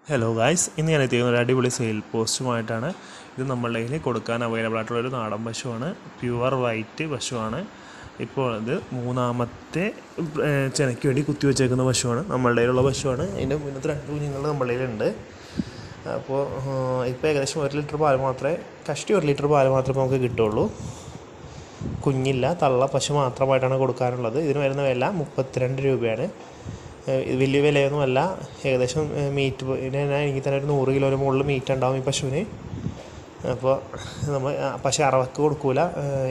Hello guys, ഇന്ന് ഞാൻ എത്തിക്കുന്ന ഒരു അടിപൊളി സെയിൽ പോസ്റ്റുമായിട്ടാണ്. ഇത് നമ്മളുടെ കയ്യിൽ കൊടുക്കാൻ അവൈലബിൾ ആയിട്ടുള്ളൊരു നാടൻ പശുവാണ്. പ്യുവർ വൈറ്റ് പശുവാണ്. ഇപ്പോൾ ഇത് മൂന്നാമത്തെ ചെനയ്ക്ക് വേണ്ടി കുത്തിവെച്ചേക്കുന്ന പശുവാണ്. നമ്മളുടെ കയ്യിലുള്ള പശുവാണ്. അതിൻ്റെ മുന്നത്തെ 2 കുഞ്ഞുങ്ങൾ നമ്മളുടെ കയ്യിലുണ്ട്. അപ്പോൾ ഇപ്പോൾ ഏകദേശം 1 ലിറ്റർ പാൽ മാത്രമേ, കഷ്ടി 1 ലിറ്റർ പാൽ മാത്രമേ നമുക്ക് കിട്ടുള്ളൂ. കുഞ്ഞില്ല, തള്ള പശു മാത്രമായിട്ടാണ് കൊടുക്കാനുള്ളത്. ഇതിന് വരുന്ന വില 32 രൂപയാണ്. വലിയ വിലയൊന്നുമല്ല. ഏകദേശം മീറ്റ് എനിക്ക് തന്നെ ഒരു 100 കിലോന് മുകളിൽ മീറ്റ് ഉണ്ടാവും ഈ പശുവിന്. അപ്പോൾ നമ്മൾ പക്ഷേ അറവക്ക് കൊടുക്കില്ല.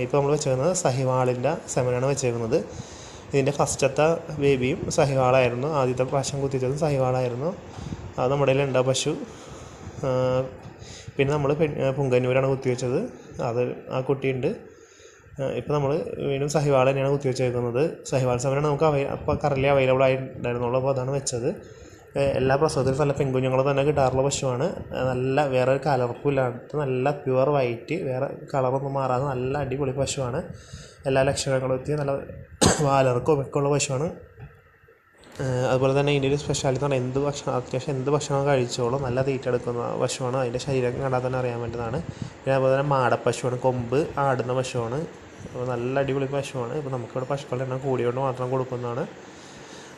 ഇപ്പോൾ നമ്മൾ വെച്ചേക്കുന്നത് സഹിവാളിൻ്റെ സെമനാണ് വെച്ചേക്കുന്നത്. ഇതിൻ്റെ ഫസ്റ്റത്തെ ബേബിയും സഹിവാളായിരുന്നു. ആദ്യത്തെ പ്രാവശ്യം കുത്തിച്ചതും സഹിവാളായിരുന്നു. അത് നമ്മുടെ കയ്യിലുണ്ട് ആ പശു. പിന്നെ നമ്മൾ പുങ്കന്നൂരാണ് കുത്തിവെച്ചത്. അത് ആ കുട്ടിയുണ്ട്. ഇപ്പോൾ നമ്മൾ വീണ്ടും സഹിവാൾ തന്നെയാണ് കുത്തിവെച്ചേക്കുന്നത്. സഹിവാൾ സെമനാണ് നമുക്ക് അപ്പോൾ കറലി അവൈലബിൾ ആയിട്ടുണ്ടായിരുന്നുള്ളൂ. അപ്പോൾ അതാണ് വെച്ചത്. എല്ലാ പ്രസവത്തിലും നല്ല പെൺകുഞ്ഞുങ്ങൾ തന്നെ കിട്ടാറുള്ള പശുവാണ്. നല്ല വേറെ കലർപ്പും ഇല്ലാത്ത നല്ല പ്യുവർ വൈറ്റ്, വേറെ കളറൊന്നും മാറാതെ നല്ല അടിപൊളി പശുവാണ്. എല്ലാ ലക്ഷണങ്ങളും എത്തി നല്ല വാലർക്കും ഒക്കെ ഉള്ള പശുവാണ്. അതുപോലെ തന്നെ ഇതിൻ്റെ ഒരു സ്പെഷ്യാലിറ്റി എന്ന് പറഞ്ഞാൽ അത്യാവശ്യം എന്ത് ഭക്ഷണം കഴിച്ചോളും. നല്ല തീറ്റെടുക്കുന്ന പശുവാണ്. അതിൻ്റെ ശരീരം കണ്ടാൽ തന്നെ അറിയാൻ പറ്റുന്നതാണ്. പിന്നെ അതുപോലെ തന്നെ മാടപ്പശുവാണ്, കൊമ്പ് ആടുന്ന പശുവാണ്. അപ്പോൾ നല്ല അടിപൊളി പശുവാണ്. ഇപ്പോൾ നമുക്കിവിടെ പശുക്കളുടെ എണ്ണം കൂടിയോണ്ട് മാത്രം കൊടുക്കുന്നതാണ്.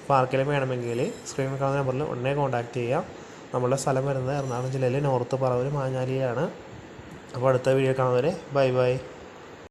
അപ്പോൾ ആർക്കെങ്കിലും വേണമെങ്കിൽ സ്ക്രീനിൽ കാണുന്ന നമ്പറിൽ ഉടനെ കോൺടാക്റ്റ് ചെയ്യാം. നമ്മളുടെ സ്ഥലം വരുന്നത് എറണാകുളം ജില്ലയിലെ നോർത്ത് പറവൂർ മാഞ്ഞാലിയാണ്. അപ്പോൾ അടുത്ത വീഡിയോ കാണുന്നവരെ ബൈ ബൈ.